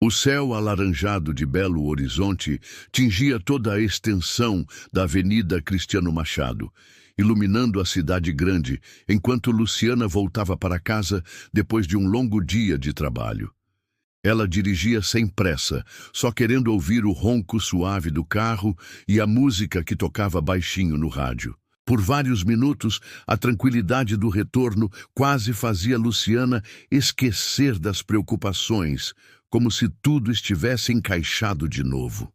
O céu alaranjado de Belo Horizonte tingia toda a extensão da Avenida Cristiano Machado, iluminando a cidade grande, enquanto Luciana voltava para casa depois de um longo dia de trabalho. Ela dirigia sem pressa, só querendo ouvir o ronco suave do carro e a música que tocava baixinho no rádio. Por vários minutos, a tranquilidade do retorno quase fazia Luciana esquecer das preocupações, como se tudo estivesse encaixado de novo.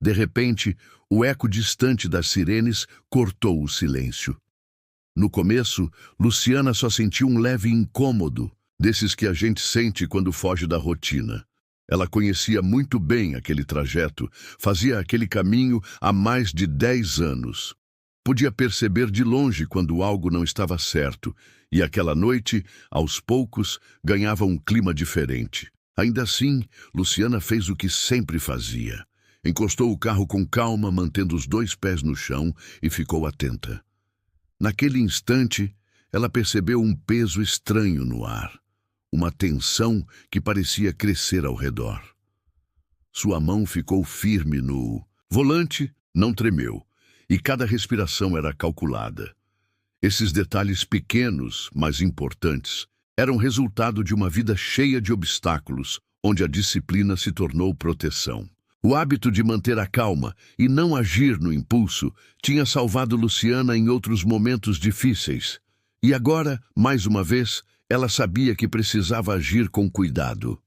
De repente, o eco distante das sirenes cortou o silêncio. No começo, Luciana só sentiu um leve incômodo, desses que a gente sente quando foge da rotina. Ela conhecia muito bem aquele trajeto, fazia aquele caminho há mais de 10 anos. Podia perceber de longe quando algo não estava certo, e aquela noite, aos poucos, ganhava um clima diferente. Ainda assim, Luciana fez o que sempre fazia. Encostou o carro com calma, mantendo os 2 pés no chão, e ficou atenta. Naquele instante, ela percebeu um peso estranho no ar, uma tensão que parecia crescer ao redor. Sua mão ficou firme no volante, não tremeu, e cada respiração era calculada. Esses detalhes pequenos, mas importantes, eram resultado de uma vida cheia de obstáculos, onde a disciplina se tornou proteção. O hábito de manter a calma e não agir no impulso tinha salvado Luciana em outros momentos difíceis. E agora, mais uma vez, ela sabia que precisava agir com cuidado.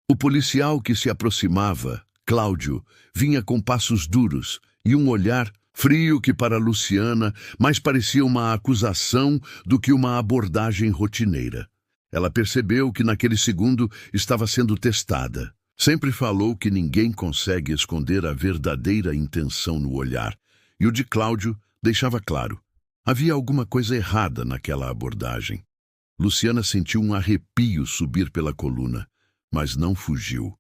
O policial que se aproximava, Cláudio, vinha com passos duros e um olhar frio que para Luciana mais parecia uma acusação do que uma abordagem rotineira. Ela percebeu que naquele segundo estava sendo testada. Sempre falou que ninguém consegue esconder a verdadeira intenção no olhar, e o de Cláudio deixava claro. Havia alguma coisa errada naquela abordagem. Luciana sentiu um arrepio subir pela coluna, mas não fugiu.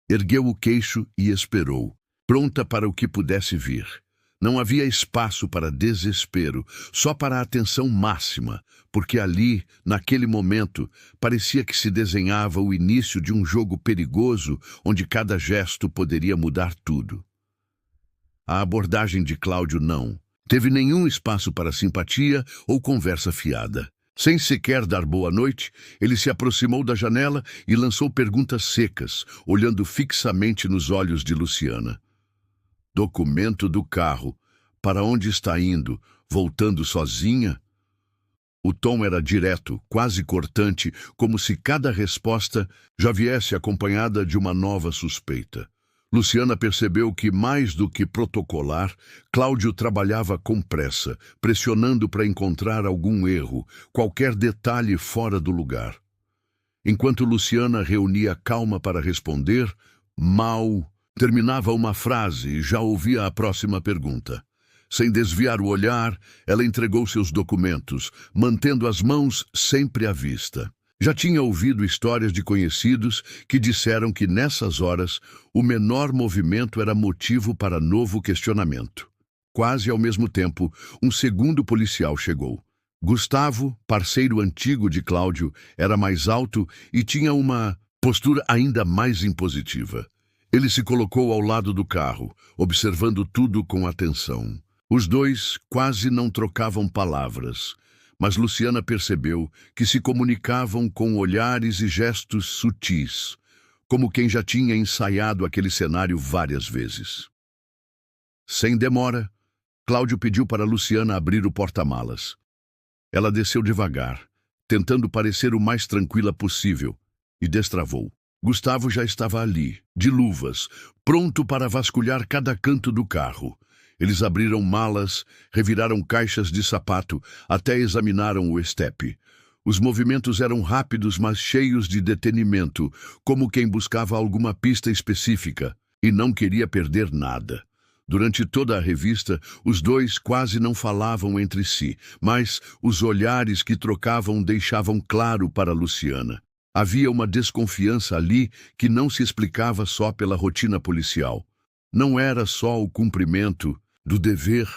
Ergueu o queixo e esperou, pronta para o que pudesse vir. Não havia espaço para desespero, só para atenção máxima, porque ali, naquele momento, parecia que se desenhava o início de um jogo perigoso onde cada gesto poderia mudar tudo. A abordagem de Cláudio não teve nenhum espaço para simpatia ou conversa fiada. Sem sequer dar boa noite, ele se aproximou da janela e lançou perguntas secas, olhando fixamente nos olhos de Luciana. Documento do carro. Para onde está indo? Voltando sozinha? O tom era direto, quase cortante, como se cada resposta já viesse acompanhada de uma nova suspeita. Luciana percebeu que, mais do que protocolar, Cláudio trabalhava com pressa, pressionando para encontrar algum erro, qualquer detalhe fora do lugar. Enquanto Luciana reunia calma para responder, mal terminava uma frase e já ouvia a próxima pergunta. Sem desviar o olhar, ela entregou seus documentos, mantendo as mãos sempre à vista. Já tinha ouvido histórias de conhecidos que disseram que nessas horas o menor movimento era motivo para novo questionamento. Quase ao mesmo tempo, um segundo policial chegou. Gustavo, parceiro antigo de Cláudio, era mais alto e tinha uma postura ainda mais impositiva. Ele se colocou ao lado do carro, observando tudo com atenção. Os dois quase não trocavam palavras, mas Luciana percebeu que se comunicavam com olhares e gestos sutis, como quem já tinha ensaiado aquele cenário várias vezes. Sem demora, Cláudio pediu para Luciana abrir o porta-malas. Ela desceu devagar, tentando parecer o mais tranquila possível, e destravou. Gustavo já estava ali, de luvas, pronto para vasculhar cada canto do carro. Eles abriram malas, reviraram caixas de sapato, até examinaram o estepe. Os movimentos eram rápidos, mas cheios de detenimento, como quem buscava alguma pista específica, e não queria perder nada. Durante toda a revista, os dois quase não falavam entre si, mas os olhares que trocavam deixavam claro para Luciana. Havia uma desconfiança ali que não se explicava só pela rotina policial. Não era só o cumprimento do dever,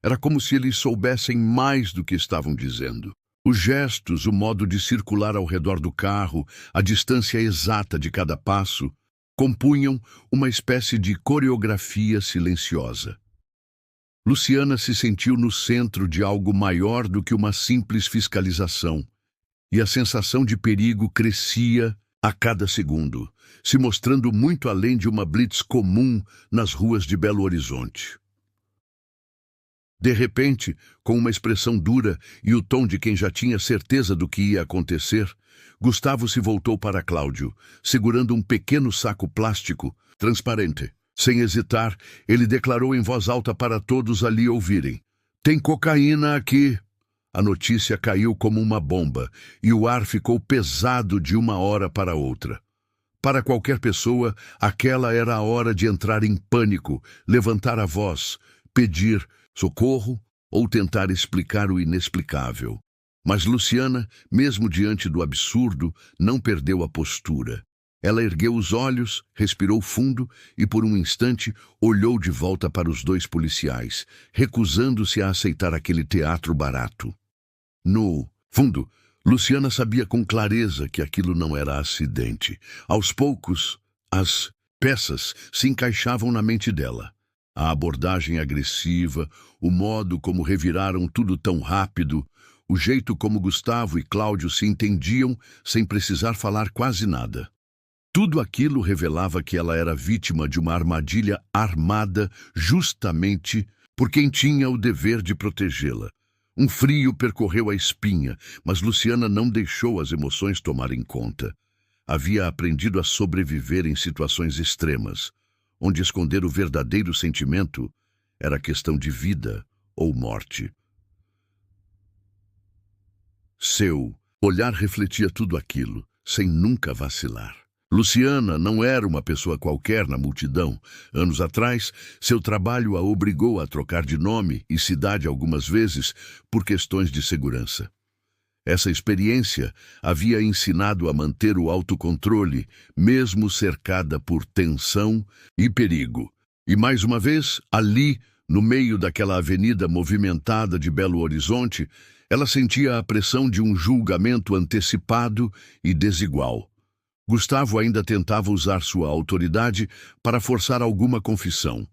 era como se eles soubessem mais do que estavam dizendo. Os gestos, o modo de circular ao redor do carro, a distância exata de cada passo, compunham uma espécie de coreografia silenciosa. Luciana se sentiu no centro de algo maior do que uma simples fiscalização, e a sensação de perigo crescia a cada segundo, se mostrando muito além de uma blitz comum nas ruas de Belo Horizonte. De repente, com uma expressão dura e o tom de quem já tinha certeza do que ia acontecer, Gustavo se voltou para Cláudio, segurando um pequeno saco plástico, transparente. Sem hesitar, ele declarou em voz alta para todos ali ouvirem: "Tem cocaína aqui!" A notícia caiu como uma bomba, e o ar ficou pesado de uma hora para outra. Para qualquer pessoa, aquela era a hora de entrar em pânico, levantar a voz, pedir socorro ou tentar explicar o inexplicável. Mas Luciana, mesmo diante do absurdo, não perdeu a postura. Ela ergueu os olhos, respirou fundo e, por um instante, olhou de volta para os dois policiais, recusando-se a aceitar aquele teatro barato. No fundo, Luciana sabia com clareza que aquilo não era acidente. Aos poucos, as peças se encaixavam na mente dela. A abordagem agressiva, o modo como reviraram tudo tão rápido, o jeito como Gustavo e Cláudio se entendiam sem precisar falar quase nada. Tudo aquilo revelava que ela era vítima de uma armadilha armada justamente por quem tinha o dever de protegê-la. Um frio percorreu a espinha, mas Luciana não deixou as emoções tomarem conta. Havia aprendido a sobreviver em situações extremas, onde esconder o verdadeiro sentimento era questão de vida ou morte. Seu olhar refletia tudo aquilo, sem nunca vacilar. Luciana não era uma pessoa qualquer na multidão. Anos atrás, seu trabalho a obrigou a trocar de nome e cidade algumas vezes por questões de segurança. Essa experiência havia ensinado a manter o autocontrole, mesmo cercada por tensão e perigo. E mais uma vez, ali, no meio daquela avenida movimentada de Belo Horizonte, ela sentia a pressão de um julgamento antecipado e desigual. Gustavo ainda tentava usar sua autoridade para forçar alguma confissão,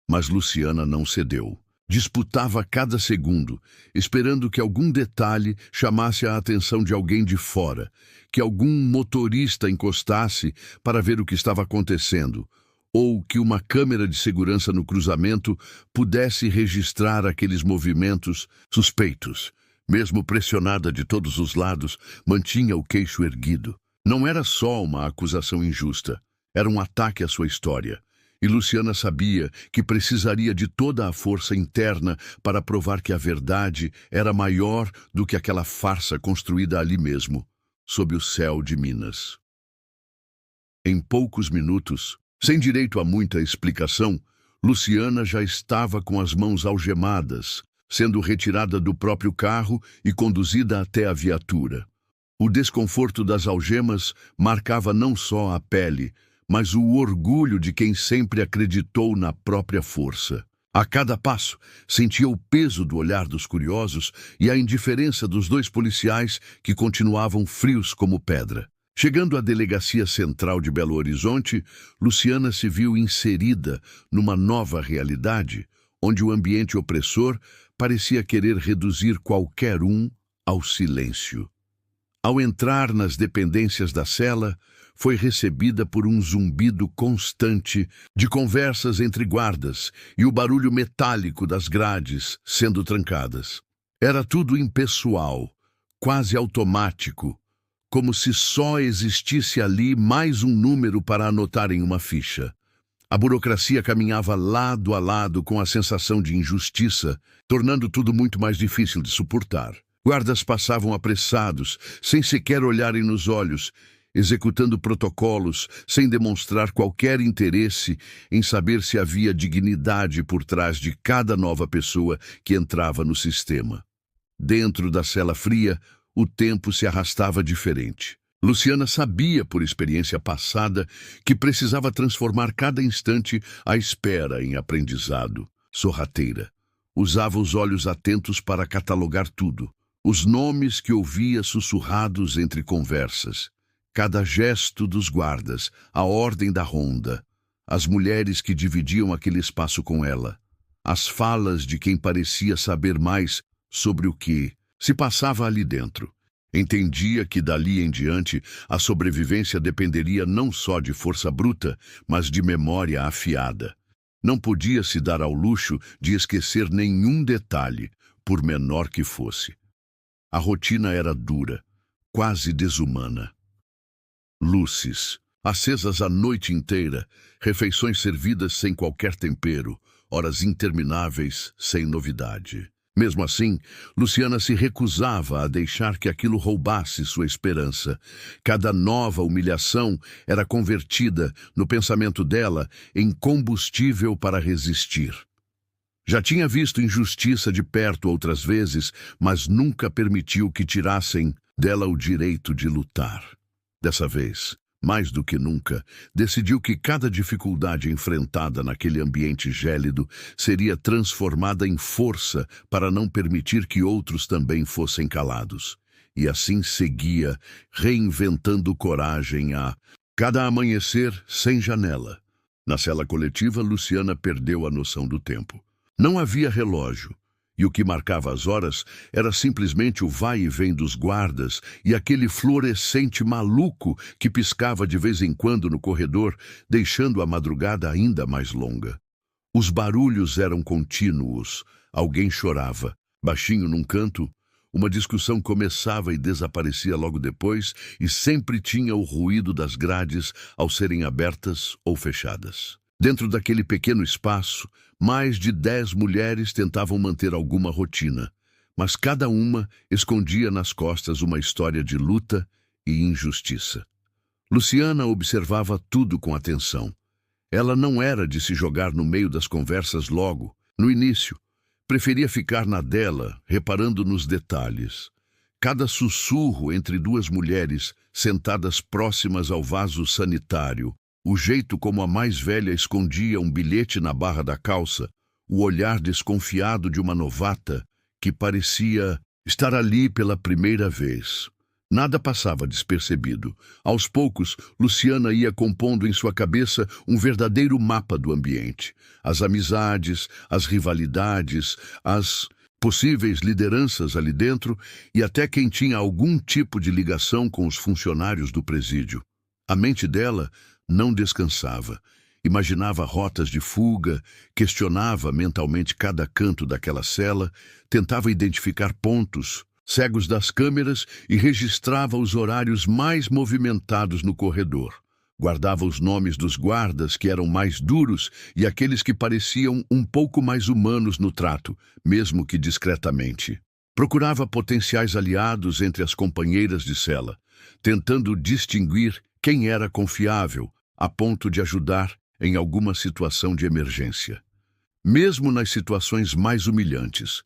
mas Luciana não cedeu. Disputava cada segundo, esperando que algum detalhe chamasse a atenção de alguém de fora, que algum motorista encostasse para ver o que estava acontecendo, ou que uma câmera de segurança no cruzamento pudesse registrar aqueles movimentos suspeitos. Mesmo pressionada de todos os lados, mantinha o queixo erguido. Não era só uma acusação injusta, era um ataque à sua história. E Luciana sabia que precisaria de toda a força interna para provar que a verdade era maior do que aquela farsa construída ali mesmo, sob o céu de Minas. Em poucos minutos, sem direito a muita explicação, Luciana já estava com as mãos algemadas, sendo retirada do próprio carro e conduzida até a viatura. O desconforto das algemas marcava não só a pele, mas o orgulho de quem sempre acreditou na própria força. A cada passo, sentia o peso do olhar dos curiosos e a indiferença dos dois policiais que continuavam frios como pedra. Chegando à Delegacia Central de Belo Horizonte, Luciana se viu inserida numa nova realidade, onde o ambiente opressor parecia querer reduzir qualquer um ao silêncio. Ao entrar nas dependências da cela, foi recebida por um zumbido constante de conversas entre guardas e o barulho metálico das grades sendo trancadas. Era tudo impessoal, quase automático, como se só existisse ali mais um número para anotar em uma ficha. A burocracia caminhava lado a lado com a sensação de injustiça, tornando tudo muito mais difícil de suportar. Guardas passavam apressados, sem sequer olharem nos olhos, executando protocolos, sem demonstrar qualquer interesse em saber se havia dignidade por trás de cada nova pessoa que entrava no sistema. Dentro da cela fria, o tempo se arrastava diferente. Luciana sabia, por experiência passada, que precisava transformar cada instante à espera em aprendizado. Sorrateira. Usava os olhos atentos para catalogar tudo. Os nomes que ouvia sussurrados entre conversas, cada gesto dos guardas, a ordem da ronda, as mulheres que dividiam aquele espaço com ela, as falas de quem parecia saber mais sobre o que se passava ali dentro. Entendia que dali em diante a sobrevivência dependeria não só de força bruta, mas de memória afiada. Não podia se dar ao luxo de esquecer nenhum detalhe, por menor que fosse. A rotina era dura, quase desumana. Luzes, acesas a noite inteira, refeições servidas sem qualquer tempero, horas intermináveis sem novidade. Mesmo assim, Luciana se recusava a deixar que aquilo roubasse sua esperança. Cada nova humilhação era convertida, no pensamento dela, em combustível para resistir. Já tinha visto injustiça de perto outras vezes, mas nunca permitiu que tirassem dela o direito de lutar. Dessa vez, mais do que nunca, decidiu que cada dificuldade enfrentada naquele ambiente gélido seria transformada em força para não permitir que outros também fossem calados. E assim seguia, reinventando coragem a cada amanhecer sem janela. Na cela coletiva, Luciana perdeu a noção do tempo. Não havia relógio, e o que marcava as horas era simplesmente o vai e vem dos guardas e aquele fluorescente maluco que piscava de vez em quando no corredor, deixando a madrugada ainda mais longa. Os barulhos eram contínuos. Alguém chorava, baixinho num canto, uma discussão começava e desaparecia logo depois, e sempre tinha o ruído das grades ao serem abertas ou fechadas. Dentro daquele pequeno espaço, mais de 10 mulheres tentavam manter alguma rotina, mas cada uma escondia nas costas uma história de luta e injustiça. Luciana observava tudo com atenção. Ela não era de se jogar no meio das conversas logo, no início. Preferia ficar na dela, reparando nos detalhes. Cada sussurro entre duas mulheres sentadas próximas ao vaso sanitário, o jeito como a mais velha escondia um bilhete na barra da calça, o olhar desconfiado de uma novata que parecia estar ali pela primeira vez. Nada passava despercebido. Aos poucos, Luciana ia compondo em sua cabeça um verdadeiro mapa do ambiente. As amizades, as rivalidades, as possíveis lideranças ali dentro e até quem tinha algum tipo de ligação com os funcionários do presídio. A mente dela não descansava. Imaginava rotas de fuga, questionava mentalmente cada canto daquela cela, tentava identificar pontos cegos das câmeras e registrava os horários mais movimentados no corredor. Guardava os nomes dos guardas que eram mais duros e aqueles que pareciam um pouco mais humanos no trato, mesmo que discretamente. Procurava potenciais aliados entre as companheiras de cela, tentando distinguir quem era confiável, a ponto de ajudar em alguma situação de emergência. Mesmo nas situações mais humilhantes,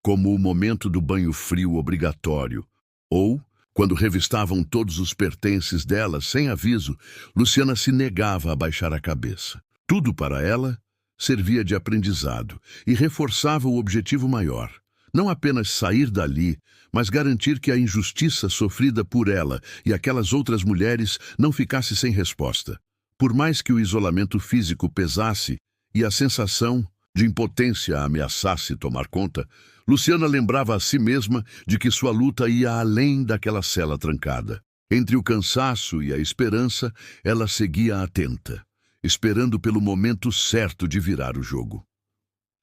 como o momento do banho frio obrigatório, ou, quando revistavam todos os pertences dela sem aviso, Luciana se negava a baixar a cabeça. Tudo para ela servia de aprendizado e reforçava o objetivo maior. Não apenas sair dali, mas garantir que a injustiça sofrida por ela e aquelas outras mulheres não ficasse sem resposta. Por mais que o isolamento físico pesasse e a sensação de impotência ameaçasse tomar conta, Luciana lembrava a si mesma de que sua luta ia além daquela cela trancada. Entre o cansaço e a esperança, ela seguia atenta, esperando pelo momento certo de virar o jogo.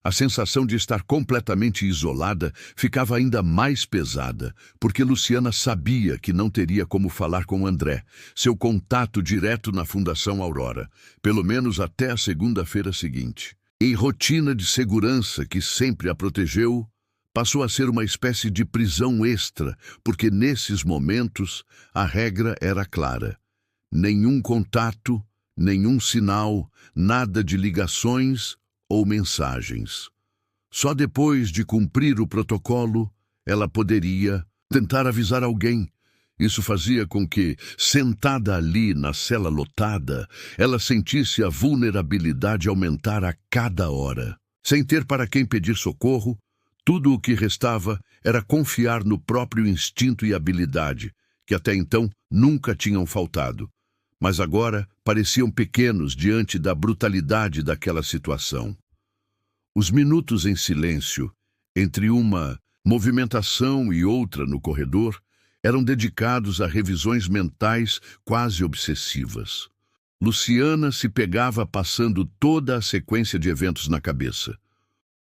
A sensação de estar completamente isolada ficava ainda mais pesada, porque Luciana sabia que não teria como falar com André, seu contato direto na Fundação Aurora, pelo menos até a segunda-feira seguinte. E rotina de segurança que sempre a protegeu passou a ser uma espécie de prisão extra, porque nesses momentos a regra era clara. Nenhum contato, nenhum sinal, nada de ligações ou mensagens. Só depois de cumprir o protocolo, ela poderia tentar avisar alguém. Isso fazia com que, sentada ali na cela lotada, ela sentisse a vulnerabilidade aumentar a cada hora. Sem ter para quem pedir socorro, Tudo o que restava era confiar no próprio instinto e habilidade, que até então nunca tinham faltado, mas agora pareciam pequenos diante da brutalidade daquela situação. Os minutos em silêncio, entre uma movimentação e outra no corredor, eram dedicados a revisões mentais quase obsessivas. Luciana se pegava passando toda a sequência de eventos na cabeça.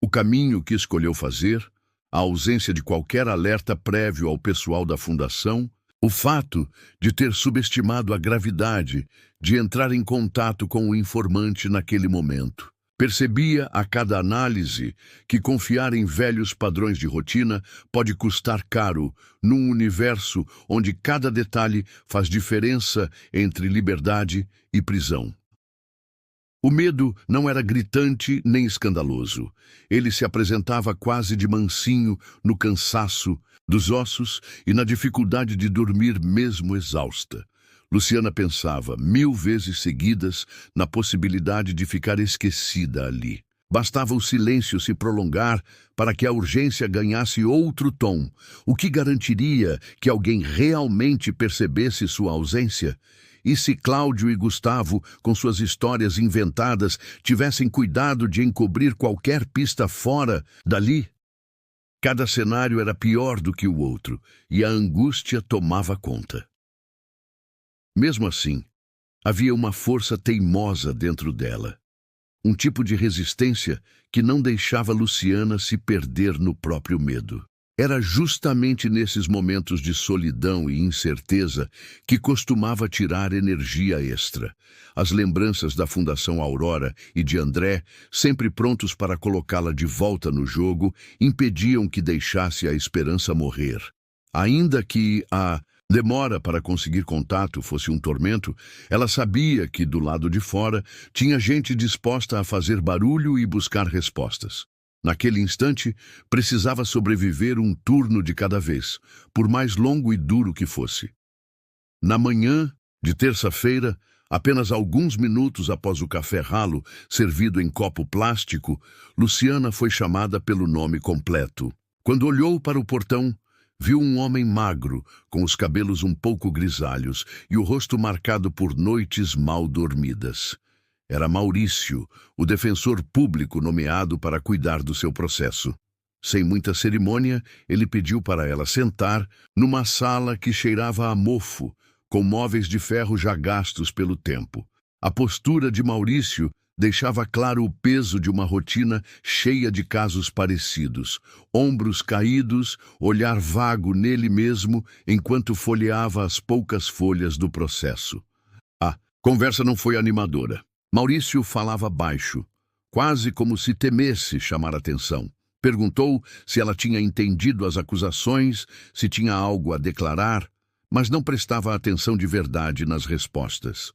O caminho que escolheu fazer, a ausência de qualquer alerta prévio ao pessoal da fundação, o fato de ter subestimado a gravidade de entrar em contato com o informante naquele momento. Percebia a cada análise que confiar em velhos padrões de rotina pode custar caro num universo onde cada detalhe faz diferença entre liberdade e prisão. O medo não era gritante nem escandaloso. Ele se apresentava quase de mansinho no cansaço dos ossos e na dificuldade de dormir mesmo exausta. Luciana pensava 1000 vezes seguidas na possibilidade de ficar esquecida ali. Bastava o silêncio se prolongar para que a urgência ganhasse outro tom, o que garantiria que alguém realmente percebesse sua ausência. E se Cláudio e Gustavo, com suas histórias inventadas, tivessem cuidado de encobrir qualquer pista fora dali? Cada cenário era pior do que o outro, e a angústia tomava conta. Mesmo assim, havia uma força teimosa dentro dela. Um tipo de resistência que não deixava Luciana se perder no próprio medo. Era justamente nesses momentos de solidão e incerteza que costumava tirar energia extra. As lembranças da Fundação Aurora e de André, sempre prontos para colocá-la de volta no jogo, impediam que deixasse a esperança morrer. Ainda que a demora para conseguir contato fosse um tormento, ela sabia que, do lado de fora, tinha gente disposta a fazer barulho e buscar respostas. Naquele instante, precisava sobreviver um turno de cada vez, por mais longo e duro que fosse. Na manhã de terça-feira, apenas alguns minutos após o café ralo, servido em copo plástico, Luciana foi chamada pelo nome completo. Quando olhou para o portão, viu um homem magro, com os cabelos um pouco grisalhos e o rosto marcado por noites mal dormidas. Era Maurício, o defensor público nomeado para cuidar do seu processo. Sem muita cerimônia, ele pediu para ela sentar numa sala que cheirava a mofo, com móveis de ferro já gastos pelo tempo. A postura de Maurício deixava claro o peso de uma rotina cheia de casos parecidos. Ombros caídos, olhar vago nele mesmo enquanto folheava as poucas folhas do processo. A conversa não foi animadora. Maurício falava baixo, quase como se temesse chamar atenção. Perguntou se ela tinha entendido as acusações, se tinha algo a declarar, mas não prestava atenção de verdade nas respostas.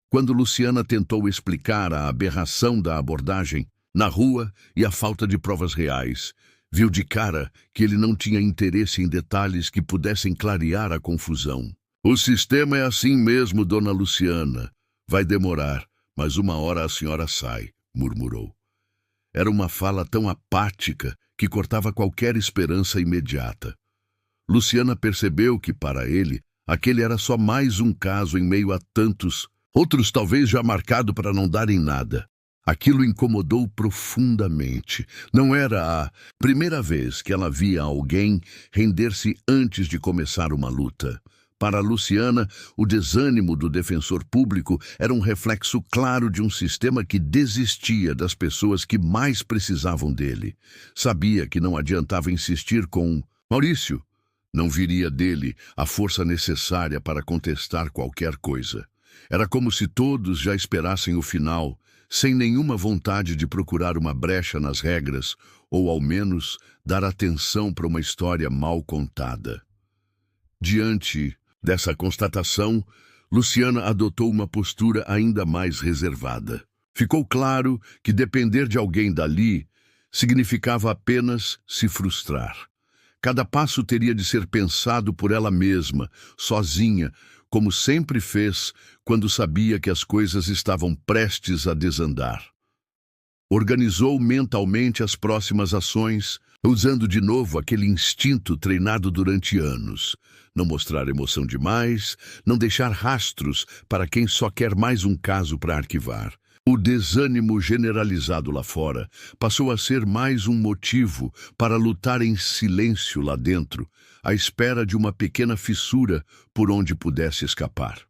Quando Luciana tentou explicar a aberração da abordagem na rua e a falta de provas reais, viu de cara que ele não tinha interesse em detalhes que pudessem clarear a confusão. "O sistema é assim mesmo, dona Luciana. Vai demorar, mas uma hora a senhora sai", murmurou. Era uma fala tão apática que cortava qualquer esperança imediata. Luciana percebeu que, para ele, aquele era só mais um caso em meio a tantos, outros talvez já marcado para não dar em nada. Aquilo incomodou profundamente. Não era a primeira vez que ela via alguém render-se antes de começar uma luta. Para Luciana, o desânimo do defensor público era um reflexo claro de um sistema que desistia das pessoas que mais precisavam dele. Sabia que não adiantava insistir com Maurício. Não viria dele a força necessária para contestar qualquer coisa. Era como se todos já esperassem o final, sem nenhuma vontade de procurar uma brecha nas regras, ou ao menos dar atenção para uma história mal contada. Diante dessa constatação, Luciana adotou uma postura ainda mais reservada. Ficou claro que depender de alguém dali significava apenas se frustrar. Cada passo teria de ser pensado por ela mesma, sozinha, como sempre fez quando sabia que as coisas estavam prestes a desandar. Organizou mentalmente as próximas ações, usando de novo aquele instinto treinado durante anos. Não mostrar emoção demais, não deixar rastros para quem só quer mais um caso para arquivar. O desânimo generalizado lá fora passou a ser mais um motivo para lutar em silêncio lá dentro, à espera de uma pequena fissura por onde pudesse escapar.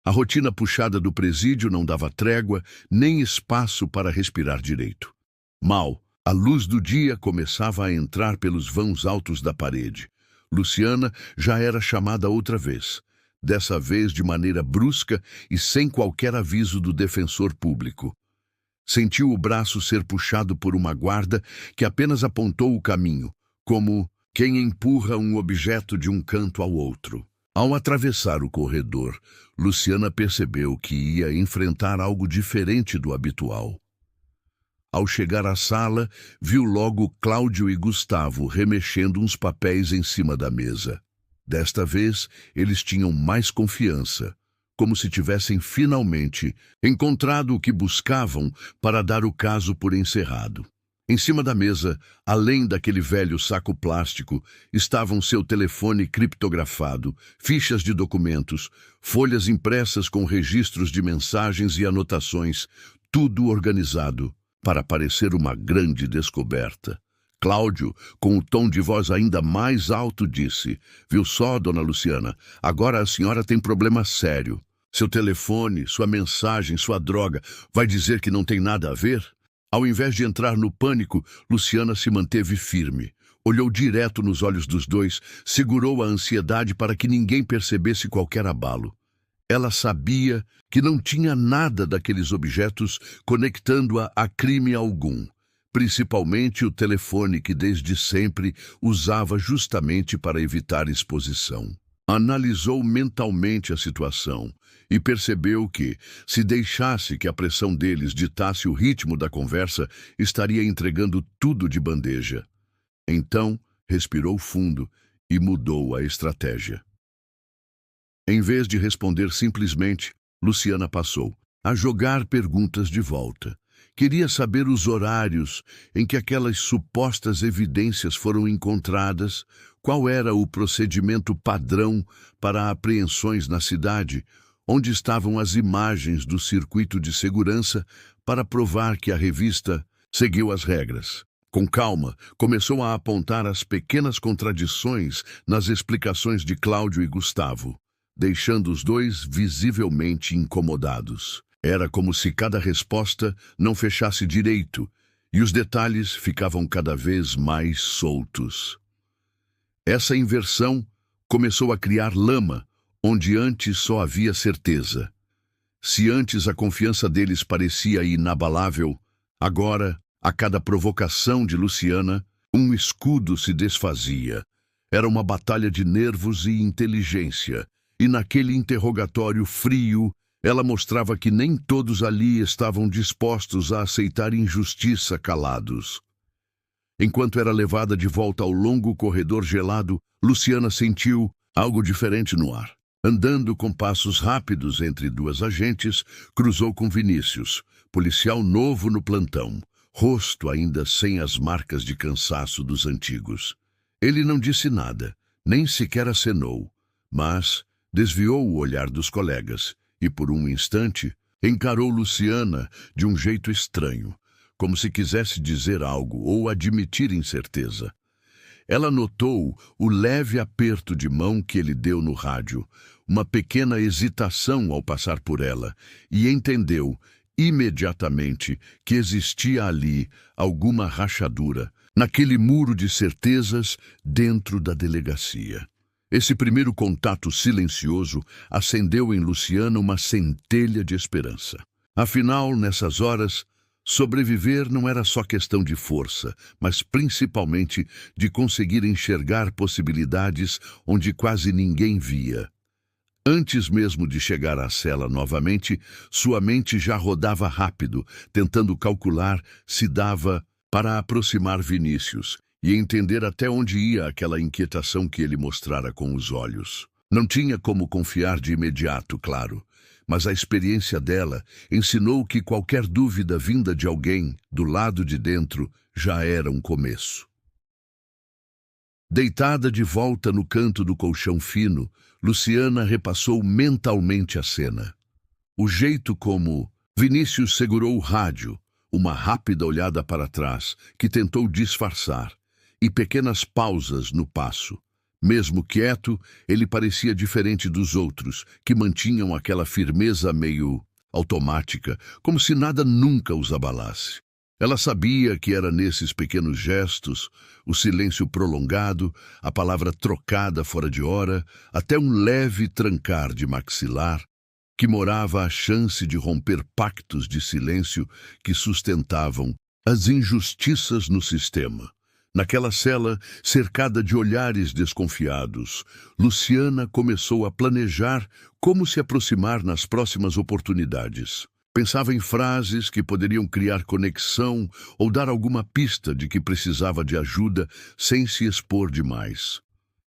A rotina puxada do presídio não dava trégua, nem espaço para respirar direito. Mal, a luz do dia começava a entrar pelos vãos altos da parede. Luciana já era chamada outra vez, dessa vez de maneira brusca e sem qualquer aviso do defensor público. Sentiu o braço ser puxado por uma guarda que apenas apontou o caminho, como quem empurra um objeto de um canto ao outro. Ao atravessar o corredor, Luciana percebeu que ia enfrentar algo diferente do habitual. Ao chegar à sala, viu logo Cláudio e Gustavo remexendo uns papéis em cima da mesa. Desta vez, eles tinham mais confiança, como se tivessem finalmente encontrado o que buscavam para dar o caso por encerrado. Em cima da mesa, além daquele velho saco plástico, estavam seu telefone criptografado, fichas de documentos, folhas impressas com registros de mensagens e anotações, tudo organizado para parecer uma grande descoberta. Cláudio, com o tom de voz ainda mais alto, disse: "Viu só, dona Luciana, agora a senhora tem problema sério. Seu telefone, sua mensagem, sua droga, vai dizer que não tem nada a ver?" Ao invés de entrar no pânico, Luciana se manteve firme. Olhou direto nos olhos dos dois, segurou a ansiedade para que ninguém percebesse qualquer abalo. Ela sabia que não tinha nada daqueles objetos conectando-a a crime algum, principalmente o telefone que desde sempre usava justamente para evitar exposição. Analisou mentalmente a situação e percebeu que, se deixasse que a pressão deles ditasse o ritmo da conversa, estaria entregando tudo de bandeja. Então, respirou fundo e mudou a estratégia. Em vez de responder simplesmente, Luciana passou a jogar perguntas de volta. Queria saber os horários em que aquelas supostas evidências foram encontradas, qual era o procedimento padrão para apreensões na cidade, onde estavam as imagens do circuito de segurança para provar que a revista seguiu as regras. Com calma, começou a apontar as pequenas contradições nas explicações de Cláudio e Gustavo, deixando os dois visivelmente incomodados. Era como se cada resposta não fechasse direito, e os detalhes ficavam cada vez mais soltos. Essa inversão começou a criar lama, onde antes só havia certeza. Se antes a confiança deles parecia inabalável, agora, a cada provocação de Luciana, um escudo se desfazia. Era uma batalha de nervos e inteligência, e naquele interrogatório frio, ela mostrava que nem todos ali estavam dispostos a aceitar injustiça calados. Enquanto era levada de volta ao longo corredor gelado, Luciana sentiu algo diferente no ar. Andando com passos rápidos entre duas agentes, cruzou com Vinícius, policial novo no plantão, rosto ainda sem as marcas de cansaço dos antigos. Ele não disse nada, nem sequer acenou, mas desviou o olhar dos colegas e, por um instante, encarou Luciana de um jeito estranho, como se quisesse dizer algo ou admitir incerteza. Ela notou o leve aperto de mão que ele deu no rádio, uma pequena hesitação ao passar por ela, e entendeu imediatamente que existia ali alguma rachadura, naquele muro de certezas dentro da delegacia. Esse primeiro contato silencioso acendeu em Luciana uma centelha de esperança. Afinal, nessas horas, sobreviver não era só questão de força, mas principalmente de conseguir enxergar possibilidades onde quase ninguém via. Antes mesmo de chegar à cela novamente, sua mente já rodava rápido, tentando calcular se dava para aproximar Vinícius e entender até onde ia aquela inquietação que ele mostrara com os olhos. Não tinha como confiar de imediato, claro, mas a experiência dela ensinou que qualquer dúvida vinda de alguém do lado de dentro já era um começo. Deitada de volta no canto do colchão fino, Luciana repassou mentalmente a cena. O jeito como Vinícius segurou o rádio, uma rápida olhada para trás, que tentou disfarçar, e pequenas pausas no passo. Mesmo quieto, ele parecia diferente dos outros, que mantinham aquela firmeza meio automática, como se nada nunca os abalasse. Ela sabia que era nesses pequenos gestos, o silêncio prolongado, a palavra trocada fora de hora, até um leve trancar de maxilar, que morava a chance de romper pactos de silêncio que sustentavam as injustiças no sistema. Naquela cela, cercada de olhares desconfiados, Luciana começou a planejar como se aproximar nas próximas oportunidades. Pensava em frases que poderiam criar conexão ou dar alguma pista de que precisava de ajuda sem se expor demais.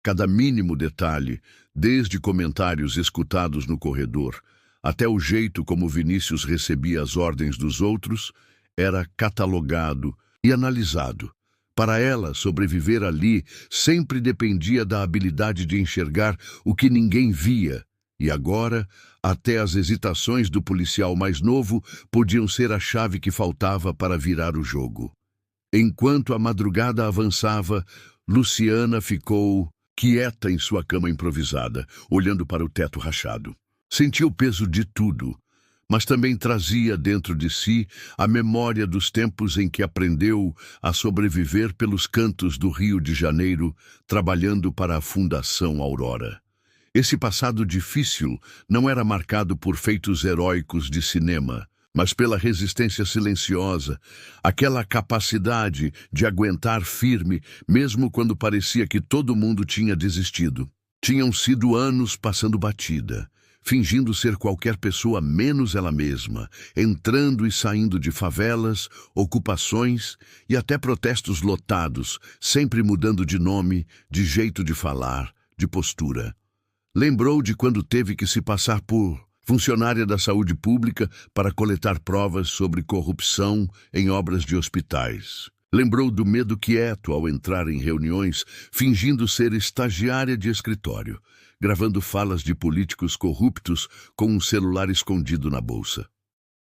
Cada mínimo detalhe, desde comentários escutados no corredor até o jeito como Vinícius recebia as ordens dos outros, era catalogado e analisado. Para ela, sobreviver ali sempre dependia da habilidade de enxergar o que ninguém via, e agora, até as hesitações do policial mais novo podiam ser a chave que faltava para virar o jogo. Enquanto a madrugada avançava, Luciana ficou quieta em sua cama improvisada, olhando para o teto rachado. Sentia o peso de tudo, mas também trazia dentro de si a memória dos tempos em que aprendeu a sobreviver pelos cantos do Rio de Janeiro, trabalhando para a Fundação Aurora. Esse passado difícil não era marcado por feitos heróicos de cinema, mas pela resistência silenciosa, aquela capacidade de aguentar firme, mesmo quando parecia que todo mundo tinha desistido. Tinham sido anos passando batida, fingindo ser qualquer pessoa menos ela mesma, entrando e saindo de favelas, ocupações e até protestos lotados, sempre mudando de nome, de jeito de falar, de postura. Lembrou de quando teve que se passar por funcionária da saúde pública para coletar provas sobre corrupção em obras de hospitais. Lembrou do medo quieto ao entrar em reuniões, fingindo ser estagiária de escritório, gravando falas de políticos corruptos com um celular escondido na bolsa.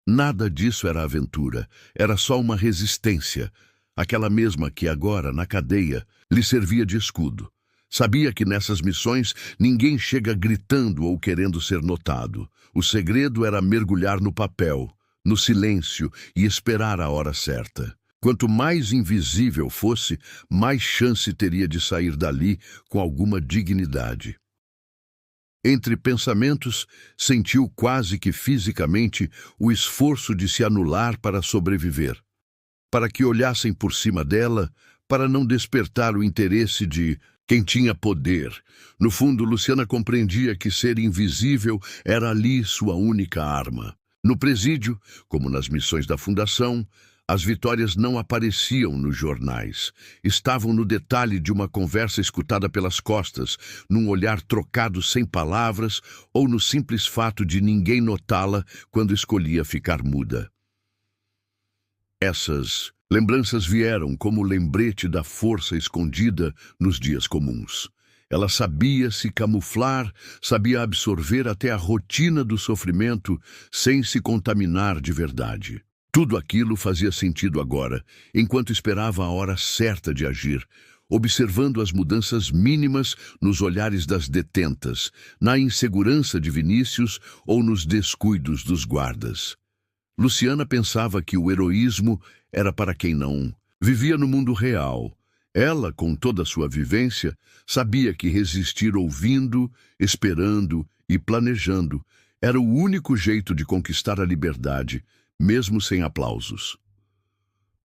Nada disso era aventura, era só uma resistência, aquela mesma que agora, na cadeia, lhe servia de escudo. Sabia que nessas missões ninguém chega gritando ou querendo ser notado. O segredo era mergulhar no papel, no silêncio e esperar a hora certa. Quanto mais invisível fosse, mais chance teria de sair dali com alguma dignidade. Entre pensamentos, sentiu quase que fisicamente o esforço de se anular para sobreviver, para que olhassem por cima dela, para não despertar o interesse de quem tinha poder. No fundo, Luciana compreendia que ser invisível era ali sua única arma. No presídio, como nas missões da Fundação, as vitórias não apareciam nos jornais. Estavam no detalhe de uma conversa escutada pelas costas, num olhar trocado sem palavras ou no simples fato de ninguém notá-la quando escolhia ficar muda. Essas lembranças vieram como lembrete da força escondida nos dias comuns. Ela sabia se camuflar, sabia absorver até a rotina do sofrimento sem se contaminar de verdade. Tudo aquilo fazia sentido agora, enquanto esperava a hora certa de agir, observando as mudanças mínimas nos olhares das detentas, na insegurança de Vinícius ou nos descuidos dos guardas. Luciana pensava que o heroísmo era para quem não vivia no mundo real. Ela, com toda a sua vivência, sabia que resistir ouvindo, esperando e planejando era o único jeito de conquistar a liberdade, mesmo sem aplausos.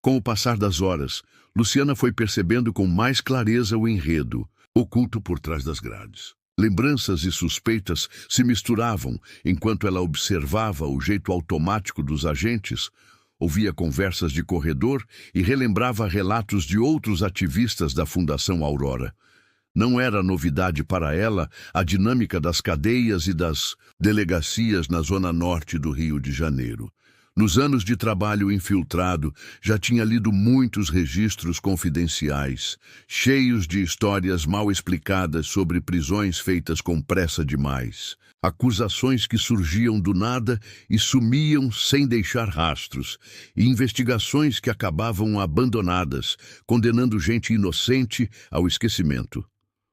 Com o passar das horas, Luciana foi percebendo com mais clareza o enredo, oculto por trás das grades. Lembranças e suspeitas se misturavam enquanto ela observava o jeito automático dos agentes, ouvia conversas de corredor e relembrava relatos de outros ativistas da Fundação Aurora. Não era novidade para ela a dinâmica das cadeias e das delegacias na zona norte do Rio de Janeiro. Nos anos de trabalho infiltrado, já tinha lido muitos registros confidenciais, cheios de histórias mal explicadas sobre prisões feitas com pressa demais, acusações que surgiam do nada e sumiam sem deixar rastros, e investigações que acabavam abandonadas, condenando gente inocente ao esquecimento.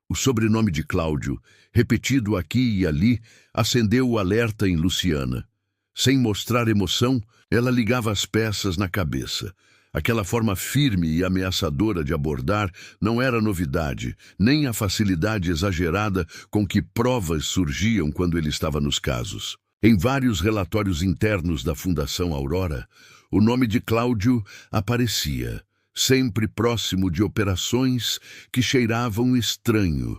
O sobrenome de Cláudio, repetido aqui e ali, acendeu o alerta em Luciana. Sem mostrar emoção, ela ligava as peças na cabeça. Aquela forma firme e ameaçadora de abordar não era novidade, nem a facilidade exagerada com que provas surgiam quando ele estava nos casos. Em vários relatórios internos da Fundação Aurora, o nome de Cláudio aparecia, sempre próximo de operações que cheiravam estranho,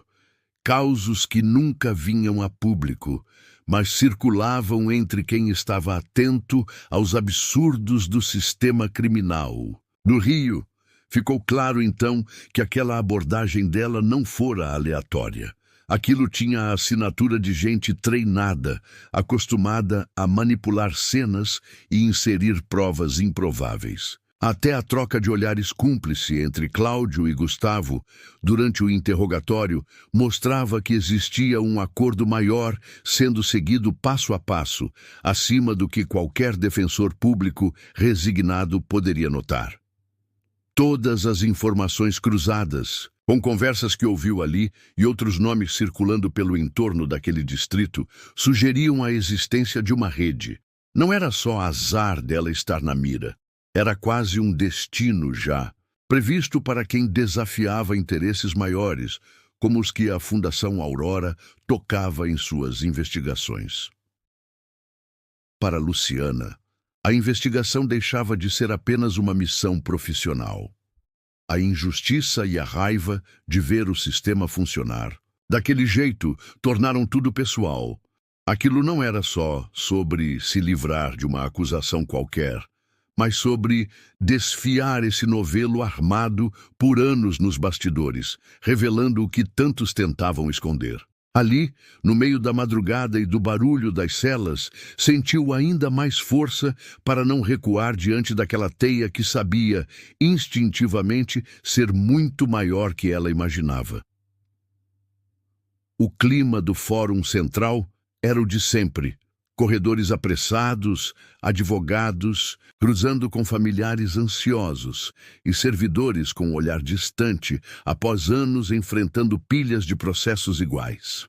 causos que nunca vinham a público, mas circulavam entre quem estava atento aos absurdos do sistema criminal. No Rio, ficou claro então que aquela abordagem dela não fora aleatória. Aquilo tinha a assinatura de gente treinada, acostumada a manipular cenas e inserir provas improváveis. Até a troca de olhares cúmplice entre Cláudio e Gustavo durante o interrogatório mostrava que existia um acordo maior sendo seguido passo a passo, acima do que qualquer defensor público resignado poderia notar. Todas as informações cruzadas, com conversas que ouviu ali e outros nomes circulando pelo entorno daquele distrito, sugeriam a existência de uma rede. Não era só azar dela estar na mira. Era quase um destino já, previsto para quem desafiava interesses maiores, como os que a Fundação Aurora tocava em suas investigações. Para Luciana, a investigação deixava de ser apenas uma missão profissional. A injustiça e a raiva de ver o sistema funcionar, daquele jeito, tornaram tudo pessoal. Aquilo não era só sobre se livrar de uma acusação qualquer, mas sobre desfiar esse novelo armado por anos nos bastidores, revelando o que tantos tentavam esconder. Ali, no meio da madrugada e do barulho das celas, sentiu ainda mais força para não recuar diante daquela teia que sabia, instintivamente, ser muito maior que ela imaginava. O clima do Fórum Central era o de sempre. Corredores apressados, advogados, cruzando com familiares ansiosos e servidores com um olhar distante após anos enfrentando pilhas de processos iguais.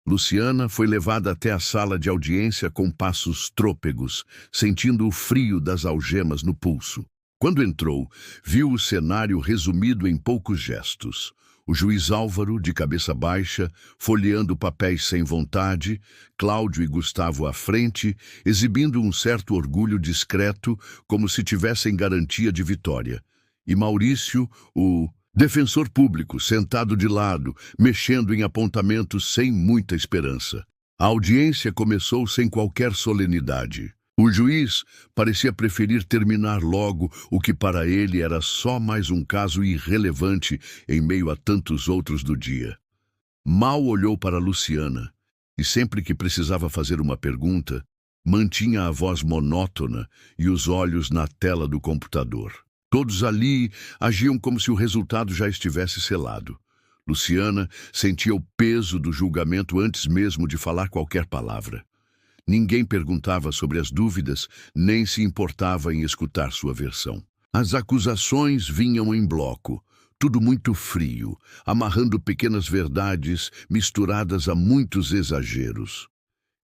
Luciana foi levada até a sala de audiência com passos trôpegos, sentindo o frio das algemas no pulso. Quando entrou, viu o cenário resumido em poucos gestos. O juiz Álvaro, de cabeça baixa, folheando papéis sem vontade, Cláudio e Gustavo à frente, exibindo um certo orgulho discreto, como se tivessem garantia de vitória. E Maurício, o defensor público, sentado de lado, mexendo em apontamentos sem muita esperança. A audiência começou sem qualquer solenidade. O juiz parecia preferir terminar logo o que para ele era só mais um caso irrelevante em meio a tantos outros do dia. Mal olhou para Luciana e sempre que precisava fazer uma pergunta, mantinha a voz monótona e os olhos na tela do computador. Todos ali agiam como se o resultado já estivesse selado. Luciana sentia o peso do julgamento antes mesmo de falar qualquer palavra. Ninguém perguntava sobre as dúvidas, nem se importava em escutar sua versão. As acusações vinham em bloco, tudo muito frio, amarrando pequenas verdades misturadas a muitos exageros.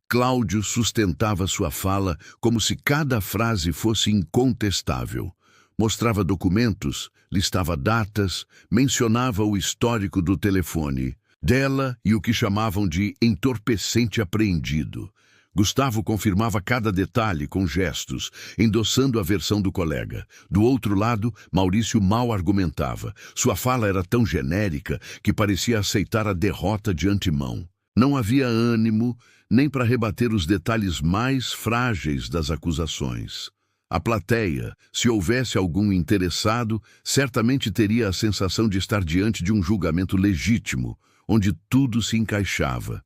Cláudio sustentava sua fala como se cada frase fosse incontestável. Mostrava documentos, listava datas, mencionava o histórico do telefone dela e o que chamavam de entorpecente apreendido. Gustavo confirmava cada detalhe com gestos, endossando a versão do colega. Do outro lado, Maurício mal argumentava. Sua fala era tão genérica que parecia aceitar a derrota de antemão. Não havia ânimo nem para rebater os detalhes mais frágeis das acusações. A plateia, se houvesse algum interessado, certamente teria a sensação de estar diante de um julgamento legítimo, onde tudo se encaixava.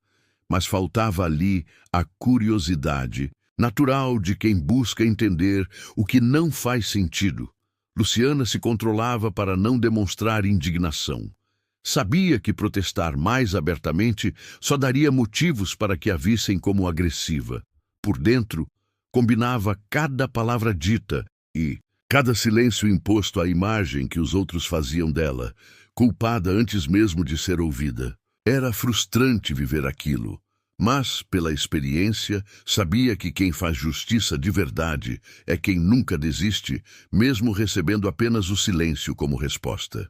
Mas faltava ali a curiosidade, natural de quem busca entender o que não faz sentido. Luciana se controlava para não demonstrar indignação. Sabia que protestar mais abertamente só daria motivos para que a vissem como agressiva. Por dentro, combinava cada palavra dita e cada silêncio imposto à imagem que os outros faziam dela, culpada antes mesmo de ser ouvida. Era frustrante viver aquilo, mas, pela experiência, sabia que quem faz justiça de verdade é quem nunca desiste, mesmo recebendo apenas o silêncio como resposta.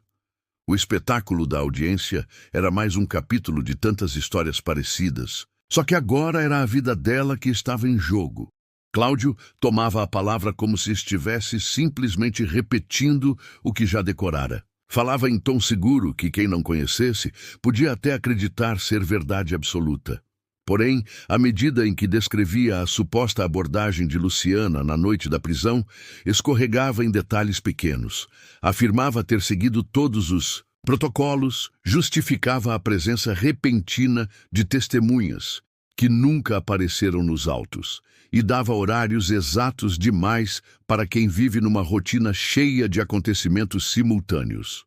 O espetáculo da audiência era mais um capítulo de tantas histórias parecidas, só que agora era a vida dela que estava em jogo. Cláudio tomava a palavra como se estivesse simplesmente repetindo o que já decorara. Falava em tom seguro que quem não conhecesse podia até acreditar ser verdade absoluta. Porém, à medida em que descrevia a suposta abordagem de Luciana na noite da prisão, escorregava em detalhes pequenos. Afirmava ter seguido todos os protocolos, justificava a presença repentina de testemunhas, que nunca apareceram nos autos, e dava horários exatos demais para quem vive numa rotina cheia de acontecimentos simultâneos.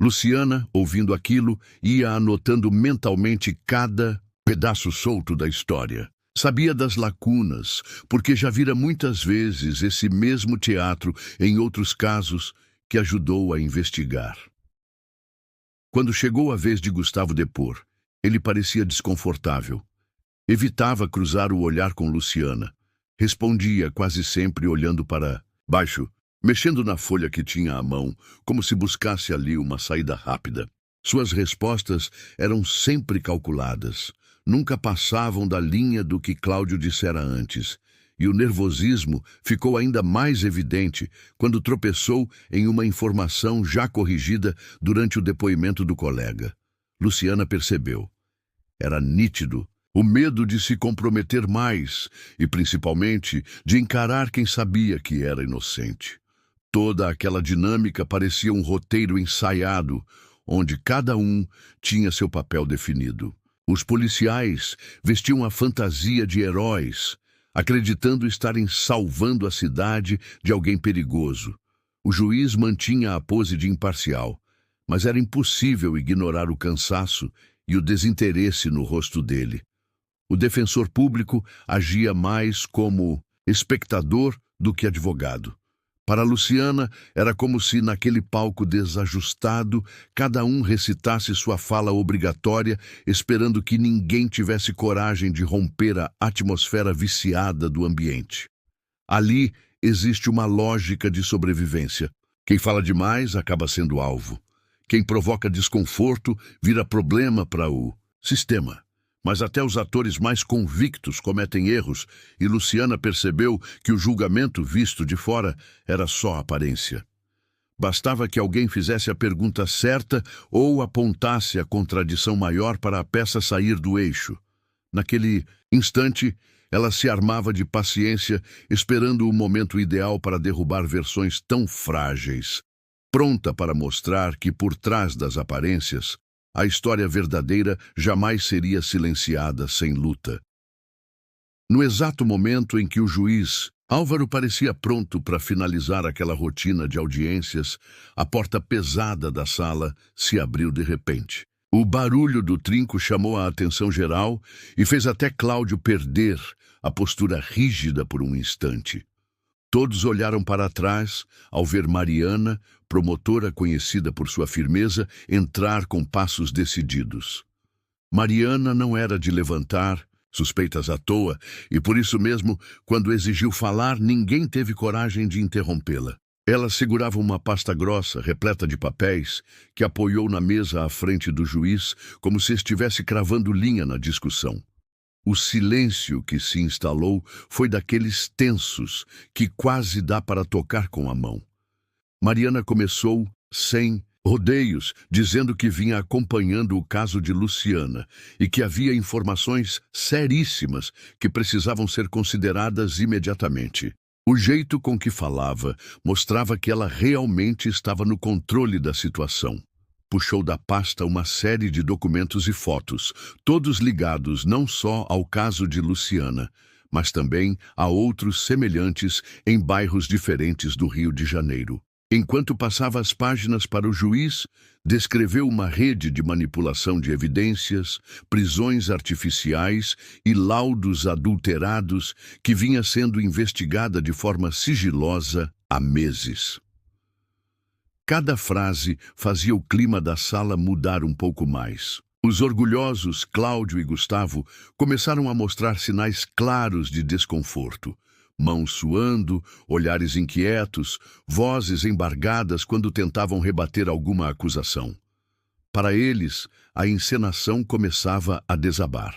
Luciana, ouvindo aquilo, ia anotando mentalmente cada pedaço solto da história. Sabia das lacunas, porque já vira muitas vezes esse mesmo teatro em outros casos que ajudou a investigar. Quando chegou a vez de Gustavo depor, ele parecia desconfortável. Evitava cruzar o olhar com Luciana. Respondia quase sempre olhando para baixo, mexendo na folha que tinha à mão, como se buscasse ali uma saída rápida. Suas respostas eram sempre calculadas. Nunca passavam da linha do que Cláudio dissera antes, e o nervosismo ficou ainda mais evidente quando tropeçou em uma informação já corrigida durante o depoimento do colega. Luciana percebeu. Era nítido o medo de se comprometer mais e, principalmente, de encarar quem sabia que era inocente. Toda aquela dinâmica parecia um roteiro ensaiado, onde cada um tinha seu papel definido. Os policiais vestiam a fantasia de heróis, acreditando estarem salvando a cidade de alguém perigoso. O juiz mantinha a pose de imparcial, mas era impossível ignorar o cansaço e o desinteresse no rosto dele. O defensor público agia mais como espectador do que advogado. Para Luciana, era como se, naquele palco desajustado, cada um recitasse sua fala obrigatória, esperando que ninguém tivesse coragem de romper a atmosfera viciada do ambiente. Ali existe uma lógica de sobrevivência. Quem fala demais acaba sendo alvo. Quem provoca desconforto vira problema para o sistema. Mas até os atores mais convictos cometem erros, e Luciana percebeu que o julgamento visto de fora era só aparência. Bastava que alguém fizesse a pergunta certa ou apontasse a contradição maior para a peça sair do eixo. Naquele instante, ela se armava de paciência, esperando o momento ideal para derrubar versões tão frágeis, pronta para mostrar que, por trás das aparências, a história verdadeira jamais seria silenciada sem luta. No exato momento em que o juiz Álvaro parecia pronto para finalizar aquela rotina de audiências, a porta pesada da sala se abriu de repente. O barulho do trinco chamou a atenção geral e fez até Cláudio perder a postura rígida por um instante. Todos olharam para trás ao ver Mariana, promotora conhecida por sua firmeza, entrar com passos decididos. Mariana não era de levantar suspeitas à toa, e por isso mesmo, quando exigiu falar, ninguém teve coragem de interrompê-la. Ela segurava uma pasta grossa, repleta de papéis, que apoiou na mesa à frente do juiz, como se estivesse cravando linha na discussão. O silêncio que se instalou foi daqueles tensos que quase dá para tocar com a mão. Mariana começou, sem rodeios, dizendo que vinha acompanhando o caso de Luciana e que havia informações seríssimas que precisavam ser consideradas imediatamente. O jeito com que falava mostrava que ela realmente estava no controle da situação. puxou da pasta uma série de documentos e fotos, todos ligados não só ao caso de Luciana, mas também a outros semelhantes em bairros diferentes do Rio de Janeiro. Enquanto passava as páginas para o juiz, descreveu uma rede de manipulação de evidências, prisões artificiais e laudos adulterados que vinha sendo investigada de forma sigilosa há meses. Cada frase fazia o clima da sala mudar um pouco mais. Os orgulhosos Cláudio e Gustavo começaram a mostrar sinais claros de desconforto. Mãos suando, olhares inquietos, vozes embargadas quando tentavam rebater alguma acusação. Para eles, a encenação começava a desabar.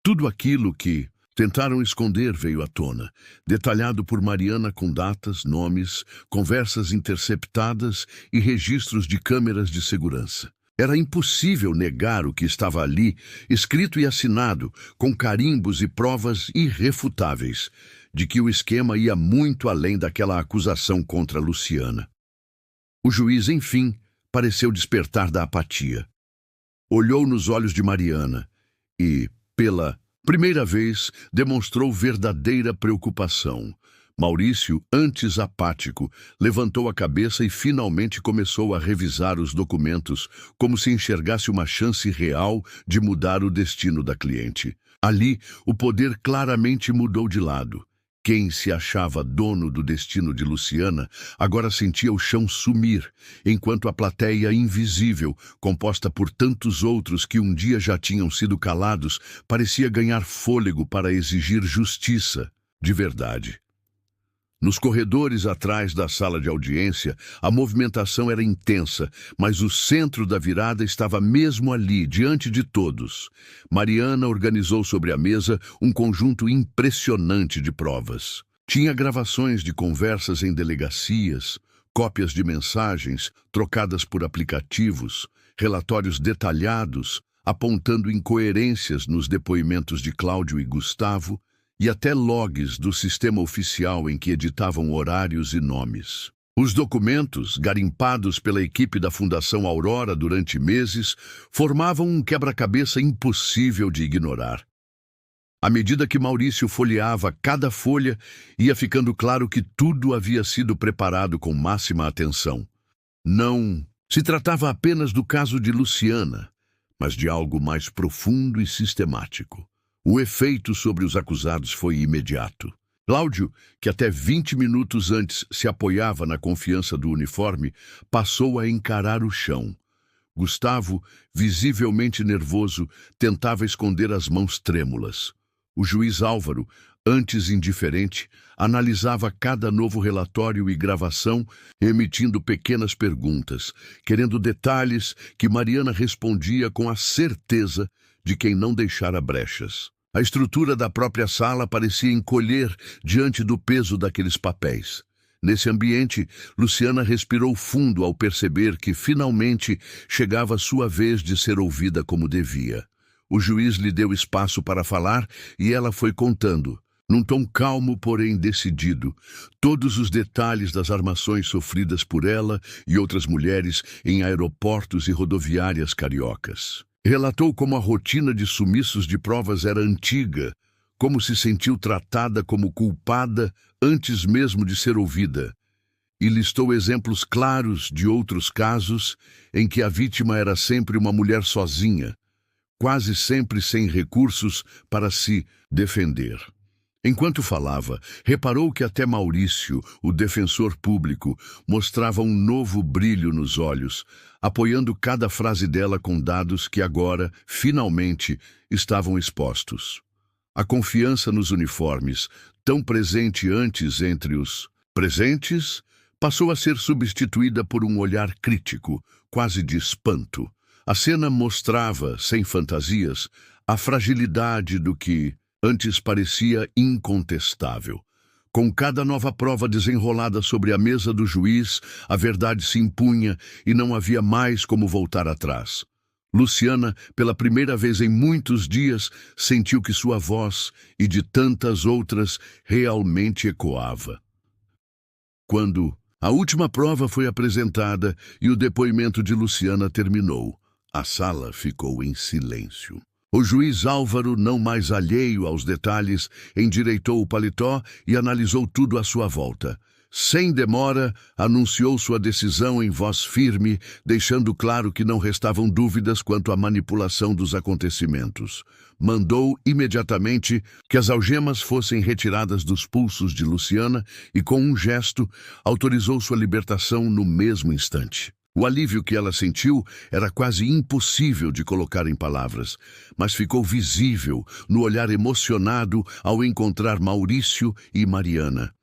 Tudo aquilo que tentaram esconder veio à tona, detalhado por Mariana com datas, nomes, conversas interceptadas e registros de câmeras de segurança. Era impossível negar o que estava ali, escrito e assinado, com carimbos e provas irrefutáveis, de que o esquema ia muito além daquela acusação contra Luciana. O juiz, enfim, pareceu despertar da apatia. Olhou nos olhos de Mariana e, pela primeira vez, demonstrou verdadeira preocupação. Maurício, antes apático, levantou a cabeça e finalmente começou a revisar os documentos, como se enxergasse uma chance real de mudar o destino da cliente. Ali, o poder claramente mudou de lado. Quem se achava dono do destino de Luciana agora sentia o chão sumir, enquanto a plateia invisível, composta por tantos outros que um dia já tinham sido calados, parecia ganhar fôlego para exigir justiça de verdade. Nos corredores atrás da sala de audiência, a movimentação era intensa, mas o centro da virada estava mesmo ali, diante de todos. Mariana organizou sobre a mesa um conjunto impressionante de provas. Tinha gravações de conversas em delegacias, cópias de mensagens trocadas por aplicativos, relatórios detalhados, apontando incoerências nos depoimentos de Cláudio e Gustavo, e até logs do sistema oficial em que editavam horários e nomes. Os documentos, garimpados pela equipe da Fundação Aurora durante meses, formavam um quebra-cabeça impossível de ignorar. À medida que Maurício folheava cada folha, ia ficando claro que tudo havia sido preparado com máxima atenção. Não se tratava apenas do caso de Luciana, mas de algo mais profundo e sistemático. O efeito sobre os acusados foi imediato. Cláudio, que até 20 minutos antes se apoiava na confiança do uniforme, passou a encarar o chão. Gustavo, visivelmente nervoso, tentava esconder as mãos trêmulas. O juiz Álvaro, antes indiferente, analisava cada novo relatório e gravação, emitindo pequenas perguntas, querendo detalhes que Mariana respondia com a certeza de quem não deixara brechas. A estrutura da própria sala parecia encolher diante do peso daqueles papéis. Nesse ambiente, Luciana respirou fundo ao perceber que, finalmente, chegava a sua vez de ser ouvida como devia. O juiz lhe deu espaço para falar e ela foi contando, num tom calmo, porém decidido, todos os detalhes das armações sofridas por ela e outras mulheres em aeroportos e rodoviárias cariocas. Relatou como a rotina de sumiços de provas era antiga, como se sentiu tratada como culpada antes mesmo de ser ouvida, e listou exemplos claros de outros casos em que a vítima era sempre uma mulher sozinha, quase sempre sem recursos para se defender. Enquanto falava, reparou que até Maurício, o defensor público, mostrava um novo brilho nos olhos, apoiando cada frase dela com dados que agora, finalmente, estavam expostos. A confiança nos uniformes, tão presente antes entre os presentes, passou a ser substituída por um olhar crítico, quase de espanto. A cena mostrava, sem fantasias, a fragilidade do que antes parecia incontestável. Com cada nova prova desenrolada sobre a mesa do juiz, a verdade se impunha e não havia mais como voltar atrás. Luciana, pela primeira vez em muitos dias, sentiu que sua voz, e de tantas outras, realmente ecoava. Quando A última prova foi apresentada e o depoimento de Luciana terminou. A sala ficou em silêncio. O juiz Álvaro, não mais alheio aos detalhes, endireitou o paletó e analisou tudo à sua volta. Sem demora, anunciou sua decisão em voz firme, deixando claro que não restavam dúvidas quanto à manipulação dos acontecimentos. Mandou imediatamente que as algemas fossem retiradas dos pulsos de Luciana e, com um gesto, autorizou sua libertação no mesmo instante. O alívio que ela sentiu era quase impossível de colocar em palavras, mas ficou visível no olhar emocionado ao encontrar Maurício e Mariana.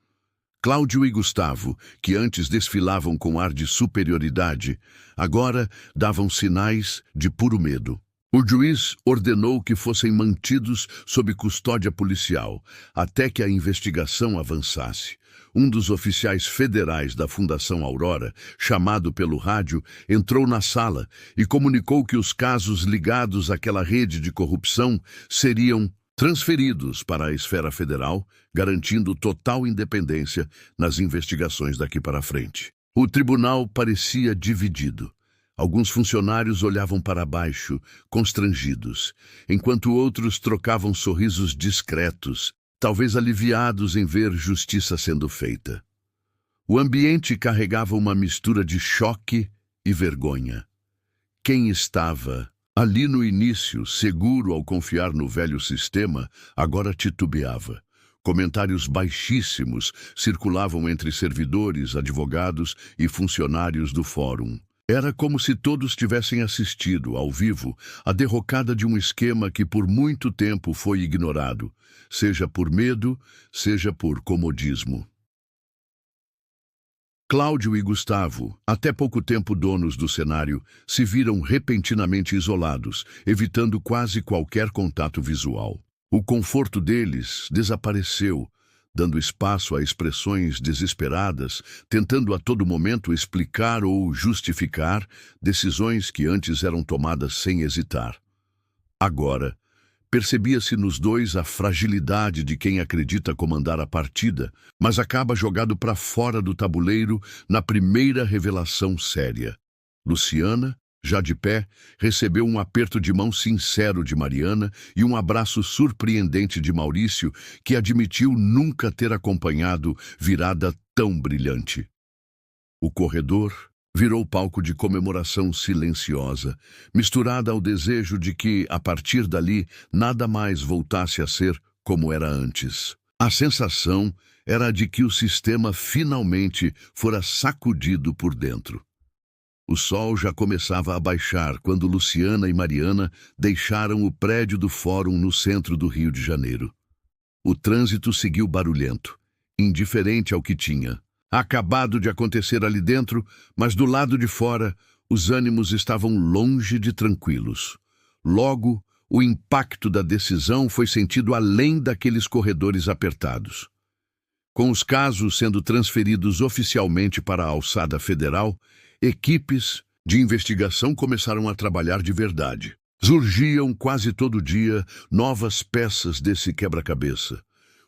Cláudio e Gustavo, que antes desfilavam com ar de superioridade, agora davam sinais de puro medo. O juiz ordenou que fossem mantidos sob custódia policial, até que a investigação avançasse. Um dos oficiais federais da Fundação Aurora, chamado pelo rádio, entrou na sala e comunicou que os casos ligados àquela rede de corrupção seriam transferidos para a esfera federal, garantindo total independência nas investigações daqui para frente. O tribunal parecia dividido. Alguns funcionários olhavam para baixo, constrangidos, enquanto outros trocavam sorrisos discretos, talvez aliviados em ver justiça sendo feita. O ambiente carregava uma mistura de choque e vergonha. Quem estava ali no início, seguro ao confiar no velho sistema, agora titubeava. Comentários baixíssimos circulavam entre servidores, advogados e funcionários do fórum. Era como se todos tivessem assistido, ao vivo, à derrocada de um esquema que por muito tempo foi ignorado, seja por medo, seja por comodismo. Cláudio e Gustavo, até pouco tempo donos do cenário, se viram repentinamente isolados, evitando quase qualquer contato visual. O conforto deles desapareceu, dando espaço a expressões desesperadas, tentando a todo momento explicar ou justificar decisões que antes eram tomadas sem hesitar. Agora, percebia-se nos dois a fragilidade de quem acredita comandar a partida, mas acaba jogado para fora do tabuleiro na primeira revelação séria. Luciana, já de pé, recebeu um aperto de mão sincero de Mariana e um abraço surpreendente de Maurício, que admitiu nunca ter acompanhado virada tão brilhante. O corredor virou palco de comemoração silenciosa, misturada ao desejo de que, a partir dali, nada mais voltasse a ser como era antes. A sensação era a de que o sistema finalmente fora sacudido por dentro. O sol já começava a baixar quando Luciana e Mariana deixaram o prédio do fórum no centro do Rio de Janeiro. O trânsito seguiu barulhento, indiferente ao que tinha acabado de acontecer ali dentro, mas do lado de fora, os ânimos estavam longe de tranquilos. Logo, o impacto da decisão foi sentido além daqueles corredores apertados. Com os casos sendo transferidos oficialmente para a alçada federal, equipes de investigação começaram a trabalhar de verdade. Surgiam quase todo dia novas peças desse quebra-cabeça.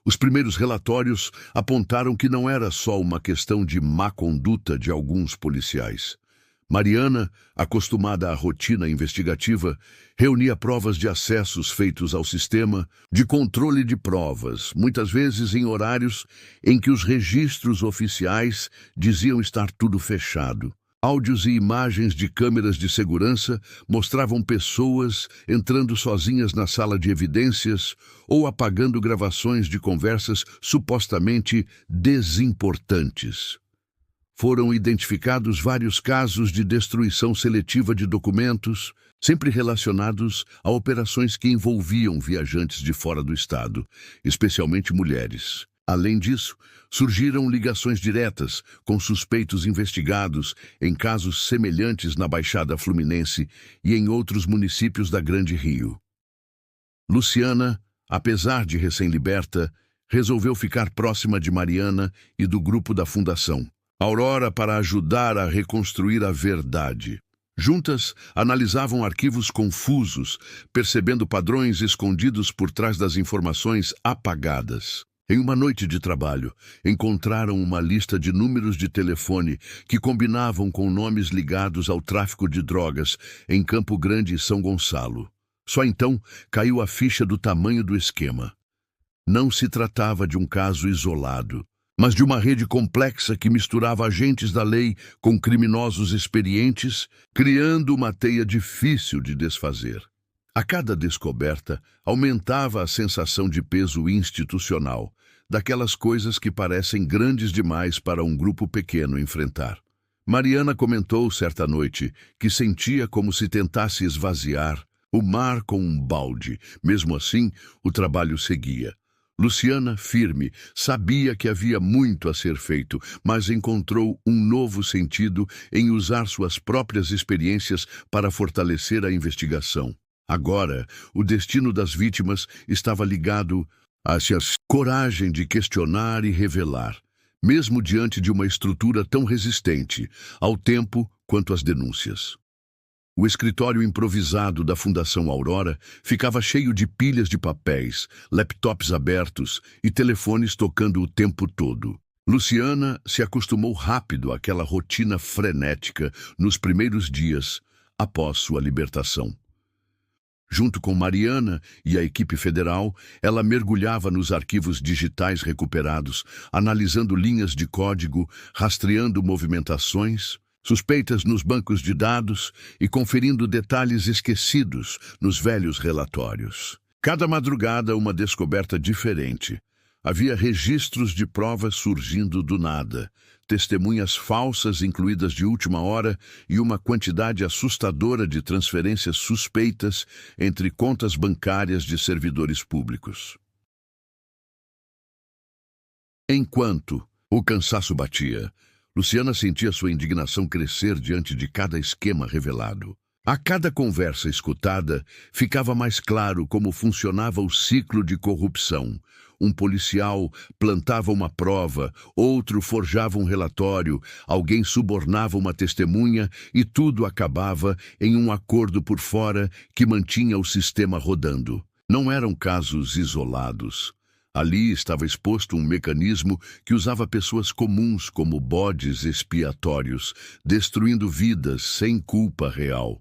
Os primeiros relatórios apontaram que não era só uma questão de má conduta de alguns policiais. Mariana, acostumada à rotina investigativa, reunia provas de acessos feitos ao sistema, de controle de provas, muitas vezes em horários em que os registros oficiais diziam estar tudo fechado. Áudios e imagens de câmeras de segurança mostravam pessoas entrando sozinhas na sala de evidências ou apagando gravações de conversas supostamente desimportantes. Foram identificados vários casos de destruição seletiva de documentos, sempre relacionados a operações que envolviam viajantes de fora do estado, especialmente mulheres. Além disso, surgiram ligações diretas com suspeitos investigados em casos semelhantes na Baixada Fluminense e em outros municípios da Grande Rio. Luciana, apesar de recém-liberta, resolveu ficar próxima de Mariana e do grupo da Fundação Aurora para ajudar a reconstruir a verdade. Juntas, analisavam arquivos confusos, percebendo padrões escondidos por trás das informações apagadas. Em uma noite de trabalho, encontraram uma lista de números de telefone que combinavam com nomes ligados ao tráfico de drogas em Campo Grande e São Gonçalo. Só então caiu a ficha do tamanho do esquema. Não se tratava de um caso isolado, mas de uma rede complexa que misturava agentes da lei com criminosos experientes, criando uma teia difícil de desfazer. A cada descoberta, aumentava a sensação de peso institucional, daquelas coisas que parecem grandes demais para um grupo pequeno enfrentar. Mariana comentou certa noite que sentia como se tentasse esvaziar o mar com um balde. Mesmo assim, o trabalho seguia. Luciana, firme, sabia que havia muito a ser feito, mas encontrou um novo sentido em usar suas próprias experiências para fortalecer a investigação. Agora, o destino das vítimas estava ligado à sua coragem de questionar e revelar, mesmo diante de uma estrutura tão resistente ao tempo quanto às denúncias. O escritório improvisado da Fundação Aurora ficava cheio de pilhas de papéis, laptops abertos e telefones tocando o tempo todo. Luciana se acostumou rápido àquela rotina frenética nos primeiros dias após sua libertação. Junto com Mariana e a equipe federal, ela mergulhava nos arquivos digitais recuperados, analisando linhas de código, rastreando movimentações, suspeitas nos bancos de dados e conferindo detalhes esquecidos nos velhos relatórios. Cada madrugada, uma descoberta diferente. Havia registros de provas surgindo do nada, testemunhas falsas incluídas de última hora e uma quantidade assustadora de transferências suspeitas entre contas bancárias de servidores públicos. Enquanto o cansaço batia, Luciana sentia sua indignação crescer diante de cada esquema revelado. A cada conversa escutada, ficava mais claro como funcionava o ciclo de corrupção. Um policial plantava uma prova, outro forjava um relatório, alguém subornava uma testemunha e tudo acabava em um acordo por fora que mantinha o sistema rodando. Não eram casos isolados. Ali estava exposto um mecanismo que usava pessoas comuns como bodes expiatórios, destruindo vidas sem culpa real.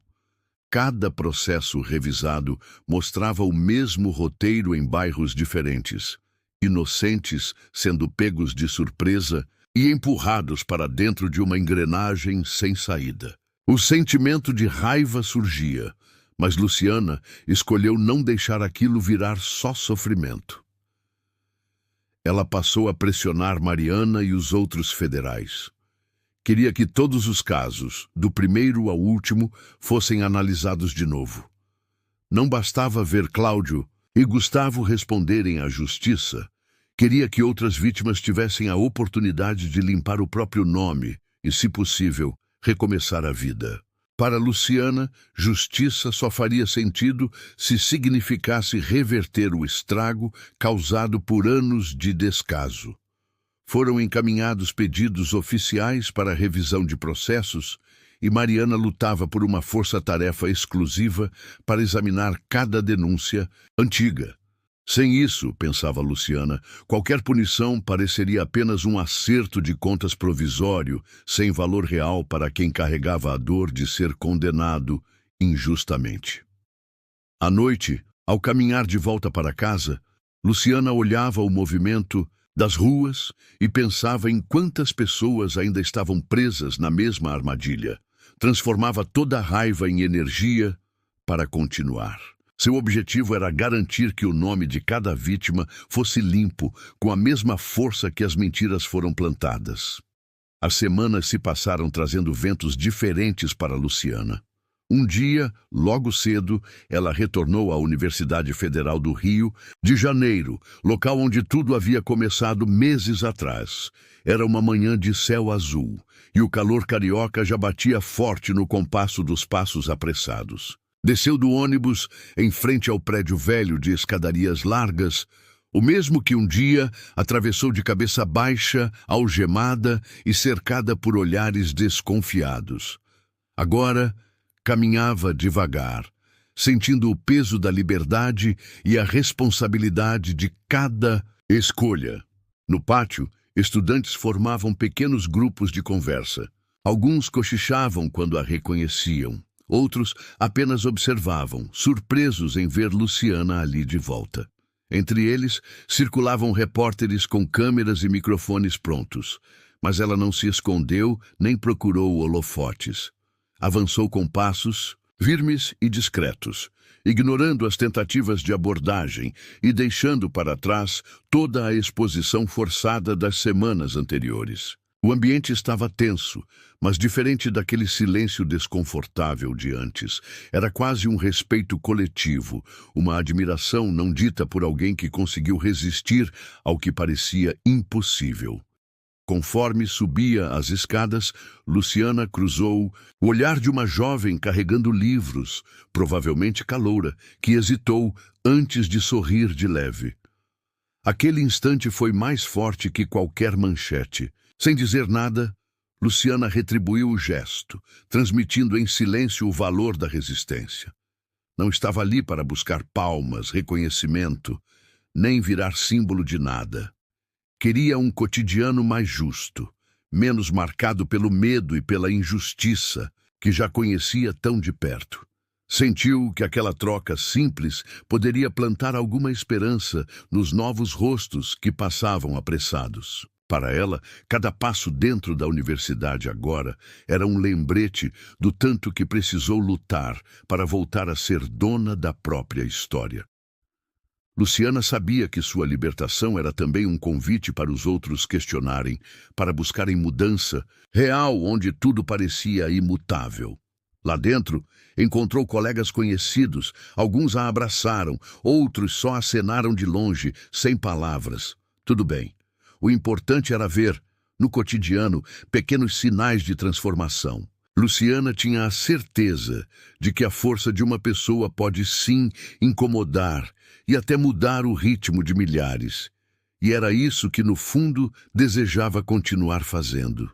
Cada processo revisado mostrava o mesmo roteiro em bairros diferentes. Inocentes sendo pegos de surpresa e empurrados para dentro de uma engrenagem sem saída. O sentimento de raiva surgia, mas Luciana escolheu não deixar aquilo virar só sofrimento. Ela passou a pressionar Mariana e os outros federais. Queria que todos os casos, do primeiro ao último, fossem analisados de novo. Não bastava ver Cláudio e Gustavo responderem à justiça. Queria que outras vítimas tivessem a oportunidade de limpar o próprio nome e, se possível, recomeçar a vida. Para Luciana, justiça só faria sentido se significasse reverter o estrago causado por anos de descaso. Foram encaminhados pedidos oficiais para revisão de processos e Mariana lutava por uma força-tarefa exclusiva para examinar cada denúncia antiga. Sem isso, pensava Luciana, qualquer punição pareceria apenas um acerto de contas provisório, sem valor real para quem carregava a dor de ser condenado injustamente. À noite, ao caminhar de volta para casa, Luciana olhava o movimento das ruas e pensava em quantas pessoas ainda estavam presas na mesma armadilha. Transformava toda a raiva em energia para continuar. Seu objetivo era garantir que o nome de cada vítima fosse limpo, com a mesma força que as mentiras foram plantadas. As semanas se passaram trazendo ventos diferentes para Luciana. Um dia, logo cedo, ela retornou à Universidade Federal do Rio de Janeiro, local onde tudo havia começado meses atrás. Era uma manhã de céu azul, e o calor carioca já batia forte no compasso dos passos apressados. Desceu do ônibus em frente ao prédio velho de escadarias largas, o mesmo que um dia atravessou de cabeça baixa, algemada e cercada por olhares desconfiados. Agora, caminhava devagar, sentindo o peso da liberdade e a responsabilidade de cada Escolha. No pátio, estudantes formavam pequenos grupos de conversa. Alguns cochichavam quando a reconheciam. Outros apenas observavam, surpresos em ver Luciana ali de volta. Entre eles, circulavam repórteres com câmeras e microfones prontos. Mas ela não se escondeu nem procurou holofotes. Avançou com passos firmes e discretos, ignorando as tentativas de abordagem e deixando para trás toda a exposição forçada das semanas anteriores. O ambiente estava tenso, mas diferente daquele silêncio desconfortável de antes. Era quase um respeito coletivo, uma admiração não dita por alguém que conseguiu resistir ao que parecia impossível. Conforme subia as escadas, Luciana cruzou o olhar de uma jovem carregando livros, provavelmente caloura, que hesitou antes de sorrir de leve. Aquele instante foi mais forte que qualquer manchete. Sem dizer nada, Luciana retribuiu o gesto, transmitindo em silêncio o valor da resistência. Não estava ali para buscar palmas, reconhecimento, nem virar símbolo de nada. Queria um cotidiano mais justo, menos marcado pelo medo e pela injustiça que já conhecia tão de perto. Sentiu que aquela troca simples poderia plantar alguma esperança nos novos rostos que passavam apressados. Para ela, cada passo dentro da universidade agora era um lembrete do tanto que precisou lutar para voltar a ser dona da própria história. Luciana sabia que sua libertação era também um convite para os outros questionarem, para buscarem mudança real onde tudo parecia imutável. Lá dentro, encontrou colegas conhecidos, alguns a abraçaram, outros só acenaram de longe, sem palavras. Tudo bem. O importante era ver, no cotidiano, pequenos sinais de transformação. Luciana tinha a certeza de que a força de uma pessoa pode sim incomodar e até mudar o ritmo de milhares. E era isso que, no fundo, desejava continuar fazendo.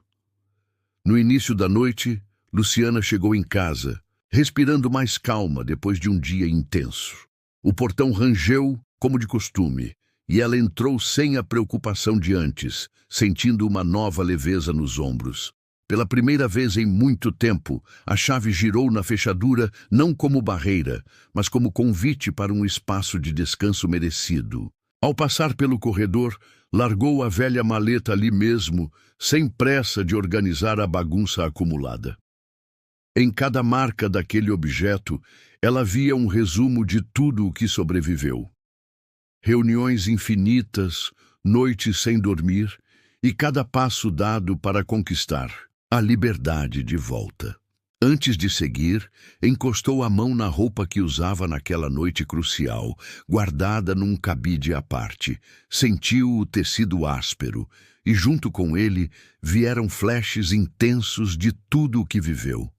No início da noite, Luciana chegou em casa, respirando mais calma depois de um dia intenso. O portão rangeu, como de costume, e ela entrou sem a preocupação de antes, sentindo uma nova leveza nos ombros. Pela primeira vez em muito tempo, a chave girou na fechadura não como barreira, mas como convite para um espaço de descanso merecido. Ao passar pelo corredor, largou a velha maleta ali mesmo, sem pressa de organizar a bagunça acumulada. Em cada marca daquele objeto, ela via um resumo de tudo o que sobreviveu. Reuniões infinitas, noites sem dormir e cada passo dado para conquistar a liberdade de volta. Antes de seguir, encostou a mão na roupa que usava naquela noite crucial, guardada num cabide à parte. Sentiu o tecido áspero e, junto com ele, vieram flashes intensos de tudo o que viveu.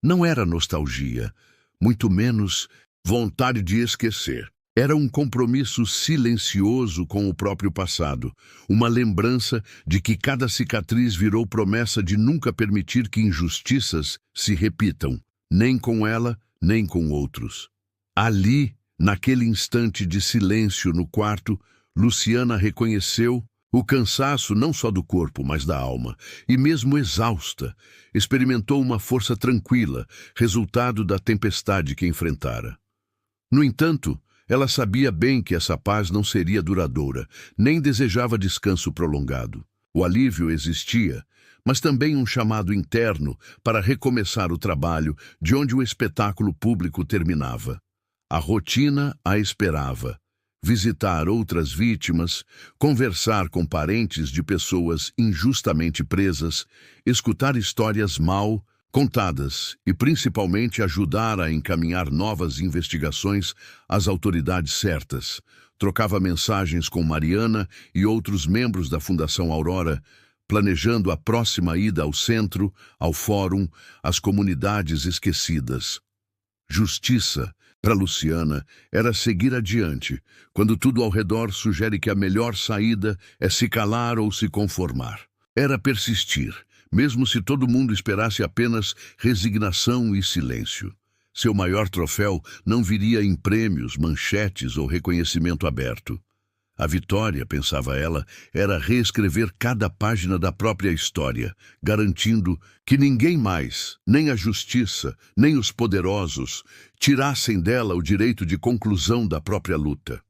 Não era nostalgia, muito menos vontade de esquecer. Era um compromisso silencioso com o próprio passado, uma lembrança de que cada cicatriz virou promessa de nunca permitir que injustiças se repitam, nem com ela, nem com outros. Ali, naquele instante de silêncio no quarto, Luciana reconheceu o cansaço não só do corpo, mas da alma, e mesmo exausta, experimentou uma força tranquila, resultado da tempestade que enfrentara. No entanto, ela sabia bem que essa paz não seria duradoura, nem desejava descanso prolongado. O alívio existia, mas também um chamado interno para recomeçar o trabalho de onde o espetáculo público terminava. A rotina a esperava. Visitar outras vítimas, conversar com parentes de pessoas injustamente presas, escutar histórias mal contadas e, principalmente, ajudar a encaminhar novas investigações às autoridades certas. Trocava mensagens com Mariana e outros membros da Fundação Aurora, planejando a próxima ida ao centro, ao fórum, às comunidades esquecidas. Justiça, para Luciana, era seguir adiante, quando tudo ao redor sugere que a melhor saída é se calar ou se conformar. Era persistir, mesmo se todo mundo esperasse apenas resignação e silêncio. Seu maior troféu não viria em prêmios, manchetes ou reconhecimento aberto. A vitória, pensava ela, era reescrever cada página da própria história, garantindo que ninguém mais, nem a justiça, nem os poderosos, tirassem dela o direito de conclusão da própria luta.